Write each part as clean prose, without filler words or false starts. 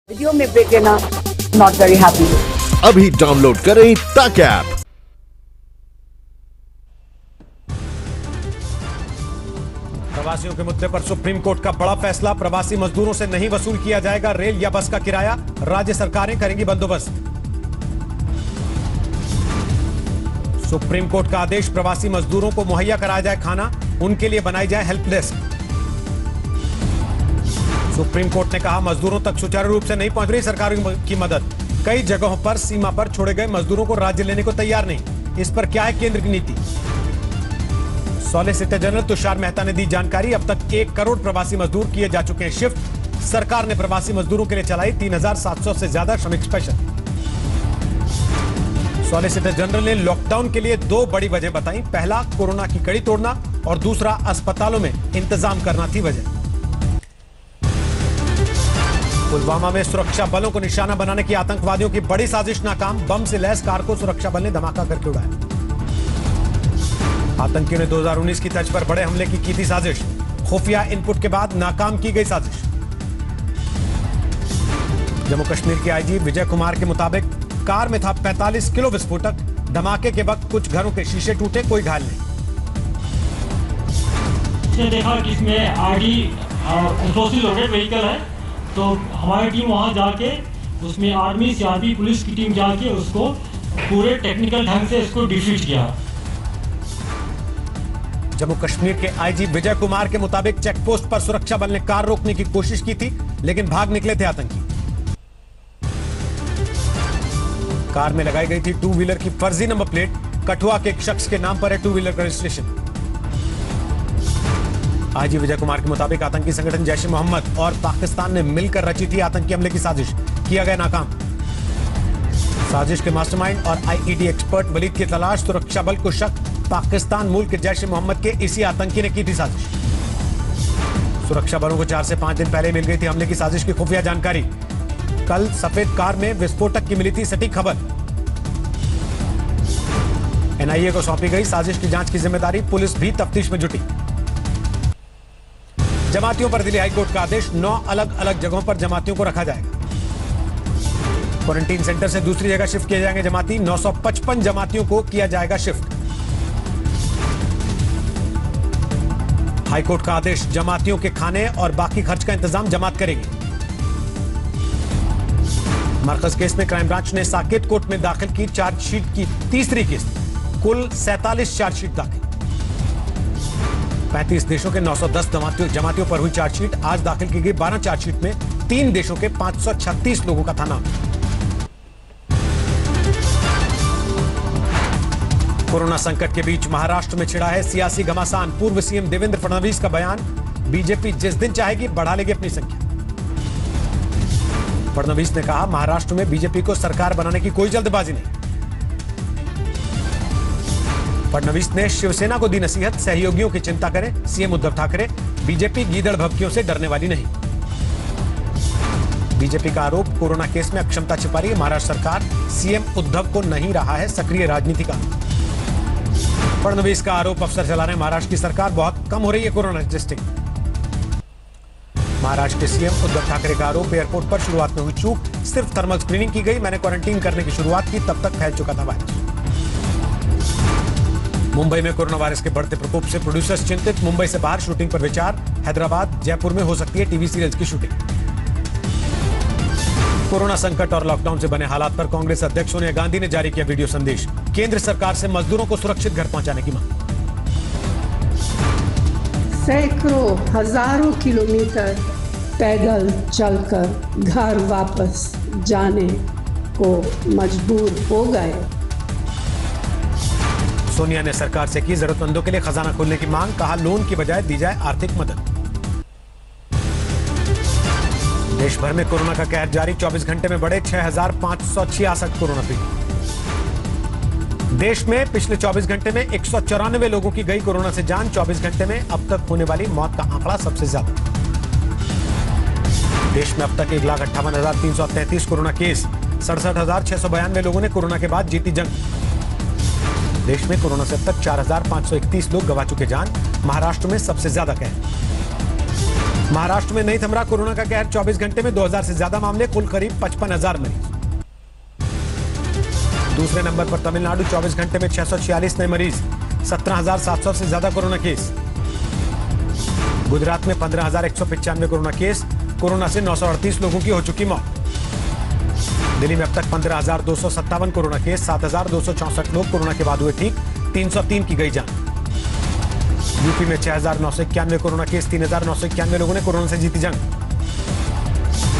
Video में break लेना not very happy. अभी डाउनलोड करें तक ऐप। प्रवासियों के मुद्दे पर सुप्रीम कोर्ट का बड़ा फैसला। प्रवासी मजदूरों से नहीं वसूल किया जाएगा रेल या बस का किराया, राज्य सरकारें करेंगी बंदोबस्त। सुप्रीम कोर्ट का आदेश, प्रवासी मजदूरों को मुहैया कराया जाए खाना, उनके लिए बनाई जाए हेल्प डेस्क। सुप्रीम कोर्ट ने कहा मजदूरों तक सुचारू रूप से नहीं पहुंच रही सरकार की मदद। कई जगहों पर सीमा पर छोड़े गए मजदूरों को राज्य लेने को तैयार नहीं, इस पर क्या है केंद्र की नीति। सॉलिसिटर जनरल तुषार मेहता ने दी जानकारी। अब तक 1 करोड़ प्रवासी मजदूर किए जा चुके हैं शिफ्ट। सरकार ने प्रवासी मजदूरों के लिए चलाई 3700 से ज्यादा श्रमिक स्पेशल। सॉलिसिटर जनरल ने लॉकडाउन के लिए 2 बड़ी वजह बताई। पहला, कोरोना की कड़ी तोड़ना, और दूसरा, अस्पतालों में इंतजाम करना थी वजह। पुलवामा में सुरक्षा बलों को निशाना बनाने की आतंकवादियों की बड़ी साजिश नाकाम। बम से लैस कार को सुरक्षा बल ने धमाका करके उड़ाया। आतंकियों ने 2019 की तर्ज पर बड़े हमले की थी साजिश। खुफिया इनपुट के बाद नाकाम की गई साजिश। जम्मू कश्मीर के आईजी विजय कुमार के मुताबिक कार में था 45 किलो विस्फोटक। धमाके के वक्त कुछ घरों के शीशे टूटे, कोई घायल नहीं। देखा कि इसमें आईडी क्लोजली लोडेड व्हीकल है, तो हमारी टीम वहां जाके उसमें आर्मी, सीआरपी, पुलिस की टीम जाके उसको पूरे टेक्निकल ढंग से इसको डिफीट किया। जम्मू कश्मीर के आईजी विजय कुमार के मुताबिक चेकपोस्ट पर सुरक्षा बल ने कार रोकने की कोशिश की थी, लेकिन भाग निकले थे आतंकी। कार में लगाई गई थी 2 व्हीलर की फर्जी नंबर प्लेट। कठुआ के एक शख्स के नाम पर है 2 व्हीलर का रजिस्ट्रेशन। आईजी विजय कुमार के मुताबिक आतंकी संगठन जैश ए मोहम्मद और पाकिस्तान ने मिलकर रची थी आतंकी हमले की साजिश, किया गया नाकाम। साजिश के मास्टरमाइंड और आईईडी एक्सपर्ट वलीद की तलाश। सुरक्षा बल को शक, पाकिस्तान मूल के जैश ए मोहम्मद के इसी आतंकी ने की थी साजिश। सुरक्षा बलों को 4 से 5 दिन पहले मिल गई थी हमले की साजिश की खुफिया जानकारी। कल सफेद कार में विस्फोटक की मिली थी सटीक खबर। एनआईए को सौंपी गई साजिश की जांच की जिम्मेदारी। पुलिस भी तफ्तीश में जुटी। जमातियों पर दिल्ली हाईकोर्ट का आदेश। 9 अलग अलग जगहों पर जमातियों को रखा जाएगा। क्वारंटीन सेंटर से दूसरी जगह शिफ्ट किए जाएंगे जमाती। 955 जमातियों को किया जाएगा शिफ्ट। हाईकोर्ट का आदेश, जमातियों के खाने और बाकी खर्च का इंतजाम जमात करेगी। मरकज केस में क्राइम ब्रांच ने साकेत कोर्ट में दाखिल की चार्जशीट की तीसरी किस्त। कुल 47 चार्जशीट दाखिल। 35 देशों के 910 जमातियों पर हुई चार्जशीट। आज दाखिल की गई 12 चार्जशीट में 3 देशों के 536 लोगों का था नाम। कोरोना संकट के बीच महाराष्ट्र में छिड़ा है सियासी घमासान। पूर्व सीएम देवेंद्र फडणवीस का बयान, बीजेपी जिस दिन चाहेगी बढ़ा लेगी अपनी संख्या। फडणवीस ने कहा महाराष्ट्र में बीजेपी को सरकार बनाने की कोई जल्दबाजी नहीं। फडणवीस ने शिवसेना को दी नसीहत, सहयोगियों की चिंता करें सीएम उद्धव ठाकरे। बीजेपी गीदड़ भभकियों से डरने वाली नहीं। बीजेपी का आरोप, कोरोना केस में अक्षमता छिपा रही है महाराष्ट्र सरकार। सीएम उद्धव को नहीं रहा है सक्रिय राजनीति का। फडणवीस का आरोप, अफसर चला रहे महाराष्ट्र की सरकार, बहुत कम हो रही है कोरोना टेस्टिंग। महाराष्ट्र के सीएम उद्धव ठाकरे का आरोप, एयरपोर्ट पर शुरुआत में हुई चूक। सिर्फ थर्मल स्क्रीनिंग की गई, मैंने क्वारंटीन करने की शुरुआत की, तब तक फैल चुका था वायरस। मुंबई में कोरोना वायरस के बढ़ते प्रकोप से प्रोड्यूसर्स चिंतित। मुंबई से बाहर शूटिंग पर विचार। हैदराबाद, जयपुर में हो सकती है टीवी सीरियल्स की शूटिंग। कोरोना संकट और लॉकडाउन से बने हालात पर कांग्रेस अध्यक्ष सोनिया गांधी ने जारी किया वीडियो संदेश। केंद्र सरकार से मजदूरों को सुरक्षित घर पहुंचाने की मांग। सैकड़ों हजारों किलोमीटर पैदल चलकर घर वापस जाने को मजबूर हो गए। सोनिया ने सरकार से की जरूरतमंदों के लिए खजाना खोलने की मांग। कहा लोन की बजाय दी जाए आर्थिक मदद। देश भर में कोरोना का कहर जारी। 24 घंटे में बढ़े 6566 कोरोना पीड़ित। देश में पिछले 24 घंटे में 194 लोगों की गई कोरोना से जान। 24 घंटे में अब तक होने वाली मौत का आंकड़ा सबसे ज्यादा। देश में अब तक 1,58,333 कोरोना केस। 67,692 लोगों ने कोरोना के बाद जीती जंग। देश में कोरोना से अब तक 4,531 लोग गंवा चुके जान। महाराष्ट्र में सबसे ज्यादा कहर। महाराष्ट्र में नहीं थम रहा कोरोना का कहर। 24 घंटे में 2000 से ज्यादा मामले, कुल करीब 55,000 मरीज। दूसरे नंबर पर तमिलनाडु, 24 घंटे में 646 नए मरीज, 17,700 से ज्यादा कोरोना केस। गुजरात में 15,195 कोरोना केस, कोरोना से 938 लोगों की हो चुकी मौत। दिल्ली में अब तक 15,257 कोरोना केस, 7,264 लोग कोरोना के बाद हुए ठीक, 303 की गई जान। यूपी में 6,991 कोरोना केस, 3,991 लोगों ने कोरोना से जीती जंग।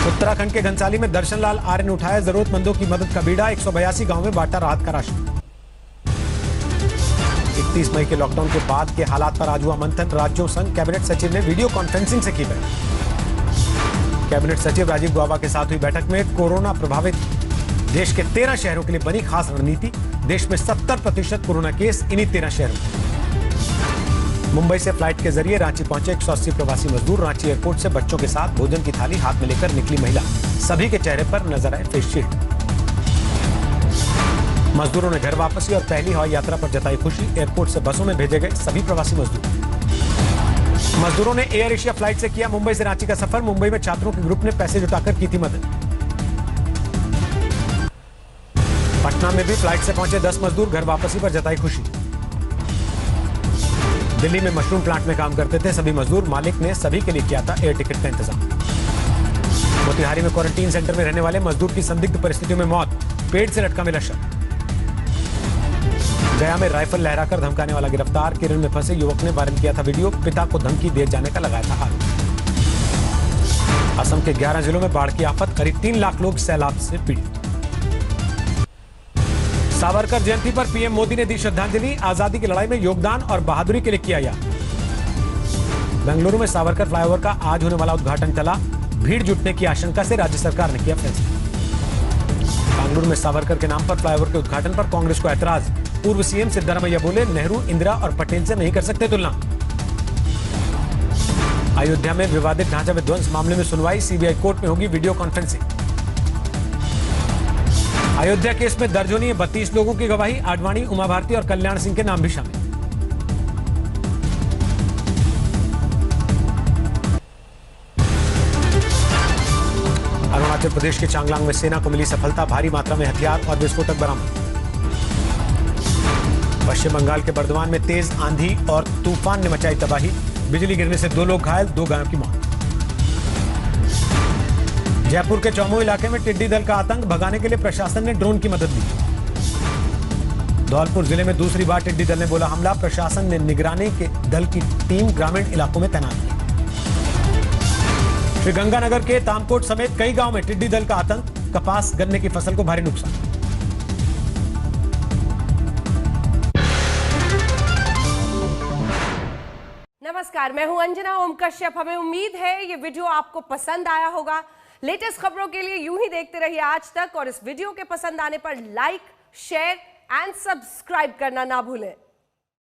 उत्तराखंड के घनसाली में दर्शन लाल आर्य ने उठाया जरूरतमंदों की मदद का बीड़ा, 182 गांव में बांटा राहत का राशन। 31 मई के लॉकडाउन के बाद के हालात पर आज हुआ मंथन। राज्यों संघ कैबिनेट सचिव ने वीडियो कॉन्फ्रेंसिंग से की बैठक। कैबिनेट सचिव राजीव गौबा के साथ हुई बैठक में कोरोना प्रभावित देश के 13 शहरों के लिए बनी खास रणनीति। देश में 70% कोरोना केस इन्हीं 13 शहरों में। मुंबई से फ्लाइट के जरिए रांची पहुंचे 180 प्रवासी मजदूर। रांची एयरपोर्ट से बच्चों के साथ भोजन की थाली हाथ में लेकर निकली महिला। सभी के चेहरे पर नजर आए फेस शील्ड। मजदूरों ने घर वापसी और पहली हवाई यात्रा पर जताई खुशी। एयरपोर्ट से बसों में भेजे गए सभी प्रवासी मजदूर। मजदूरों ने एयर एशिया फ्लाइट से किया मुंबई से रांची का सफर। मुंबई में छात्रों के ग्रुप ने पैसे जुटाकर की थी मदद। पटना में भी फ्लाइट से पहुंचे 10 मजदूर, घर वापसी पर जताई खुशी। दिल्ली में मशरूम प्लांट में काम करते थे सभी मजदूर। मालिक ने सभी के लिए किया था एयर टिकट का इंतजाम। मोतिहारी में क्वारंटीन सेंटर में रहने वाले मजदूर की संदिग्ध परिस्थितियों में मौत, पेट से लटका मिला शव। गया में राइफल लहराकर धमकाने वाला गिरफ्तार। केरल में फंसे युवक ने वायरल किया था वीडियो, पिता को धमकी दिए जाने का लगाया था आरोप। असम के 11 जिलों में बाढ़ की आफत, करीब 3 लाख लोग सैलाब से पीड़ित। सावरकर जयंती पर पीएम मोदी ने दी श्रद्धांजलि। आजादी की लड़ाई में योगदान और बहादुरी के लिए किया याद। बेंगलुरु में सावरकर फ्लाईओवर का आज होने वाला उद्घाटन टला। भीड़ जुटने की आशंका से राज्य सरकार ने किया फैसला। बेंगलुरु में सावरकर के नाम पर फ्लाईओवर के उद्घाटन पर कांग्रेस को ऐतराज। पूर्व सीएम सिद्धारमैया बोले, नेहरू, इंदिरा और पटेल से नहीं कर सकते तुलना। अयोध्या में विवादित ढांचा विध्वंस मामले में सुनवाई, सीबीआई कोर्ट में होगी वीडियो कॉन्फ्रेंसिंग। अयोध्या केस में दर्ज होनी है 32 लोगों की गवाही। आडवाणी, उमा भारती और कल्याण सिंह के नाम भी शामिल। अरुणाचल प्रदेश के चांगलांग में सेना को मिली सफलता, भारी मात्रा में हथियार और विस्फोटक बरामद। पश्चिम बंगाल के बर्दवान में तेज आंधी और तूफान ने मचाई तबाही, बिजली गिरने से 2 लोग घायल, 2 गायों की मौत। जयपुर के चौमू इलाके में टिड्डी दल का आतंक, भगाने के लिए प्रशासन ने ड्रोन की मदद ली। धौलपुर जिले में दूसरी बार टिड्डी दल ने बोला हमला, प्रशासन ने निगरानी के दल की टीम ग्रामीण इलाकों में तैनात की। श्रीगंगानगर के तामकोट समेत कई गांव में टिड्डी दल का आतंक, कपास गन्ने की फसल को भारी नुकसान। नमस्कार, मैं हूं अंजना ओम कश्यप। हमें उम्मीद है ये वीडियो आपको पसंद आया होगा। लेटेस्ट खबरों के लिए यूं ही देखते रहिए आज तक और इस वीडियो के पसंद आने पर लाइक, शेयर एंड सब्सक्राइब करना ना भूलें।